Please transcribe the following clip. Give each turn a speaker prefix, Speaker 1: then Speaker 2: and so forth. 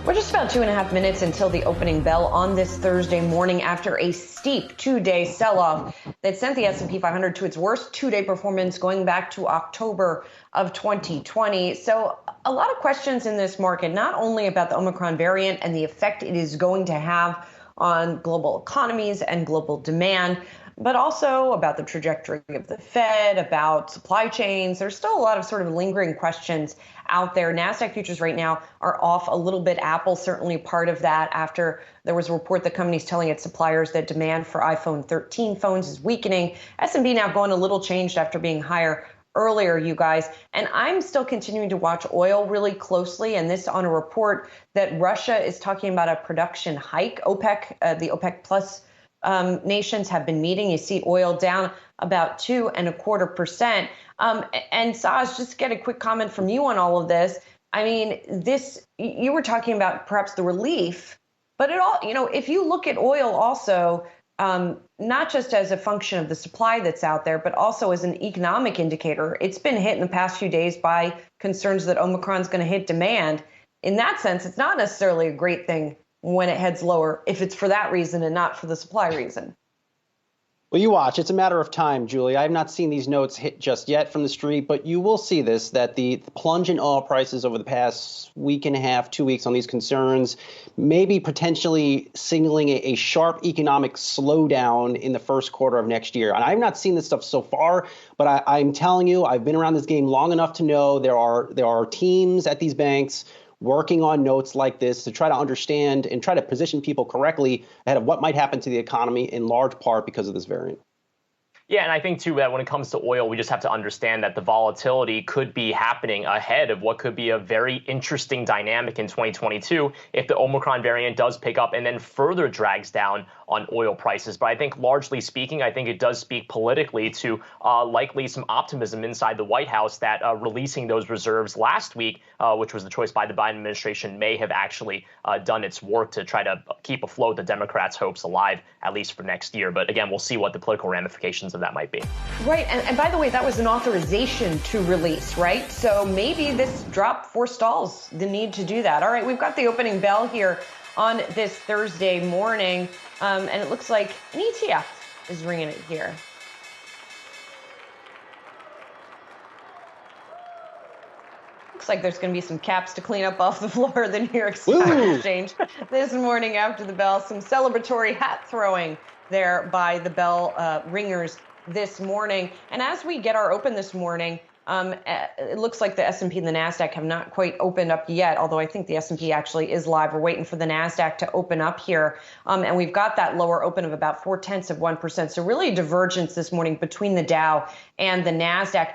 Speaker 1: We're just about 2.5 minutes until the opening bell on this Thursday morning after a steep two-day sell-off that sent the S&P 500 to its worst two-day performance going back to October of 2020. So a lot of questions in this market, not only about the Omicron variant and the effect it is going to have on global economies and global demand, but also about the trajectory of the Fed, about supply chains. There's still a lot of sort of lingering questions out there. NASDAQ futures right now are off a little bit. Apple certainly part of that after there was a report the company's telling its suppliers that demand for iPhone 13 phones is weakening. S&P now going a little changed after being higher earlier, you guys. And I'm still continuing to watch oil really closely, and this on a report that Russia is talking about a production hike. OPEC, the OPEC Plus nations have been meeting. You see oil down about 2.25%. And Saz, just get a quick comment from you on all of this. I mean, you were talking about perhaps the relief, but it all, if you look at oil also, not just as a function of the supply that's out there, but also as an economic indicator, it's been hit in the past few days by concerns that Omicron is going to hit demand. In that sense, it's not necessarily a great thing when it heads lower, if it's for that reason and not for the supply reason.
Speaker 2: Well, you watch. It's a matter of time, Julie. I have not seen these notes hit just yet from the street, but you will see this, that the plunge in oil prices over the past week and a half, 2 weeks on these concerns, maybe potentially signaling a sharp economic slowdown in the first quarter of next year. And I have not seen this stuff so far, but I'm telling you, I've been around this game long enough to know there are teams at these banks working on notes like this to try to understand and try to position people correctly ahead of what might happen to the economy in large part because of this variant.
Speaker 3: Yeah, and I think, too, that when it comes to oil, we just have to understand that the volatility could be happening ahead of what could be a very interesting dynamic in 2022 if the Omicron variant does pick up and then further drags down on oil prices. But I think largely speaking, I think it does speak politically to likely some optimism inside the White House that releasing those reserves last week, which was the choice by the Biden administration, may have actually done its work to try to keep afloat the Democrats' hopes alive, at least for next year. But again, we'll see what the political ramifications of that might be.
Speaker 1: Right. And by the way, that was an authorization to release, right? So maybe this drop forestalls the need to do that. All right, we've got the opening bell here on this Thursday morning, and it looks like an ETF is ringing it here. Looks like there's going to be some caps to clean up off the floor of the New York Stock Exchange this morning after the bell. Some celebratory hat throwing there by the bell ringers this morning. And as we get our open this morning, it looks like the S&P and the NASDAQ have not quite opened up yet, although I think the S&P actually is live. We're waiting for the NASDAQ to open up here. And we've got that lower open of about 0.4%. So really a divergence this morning between the Dow and the NASDAQ.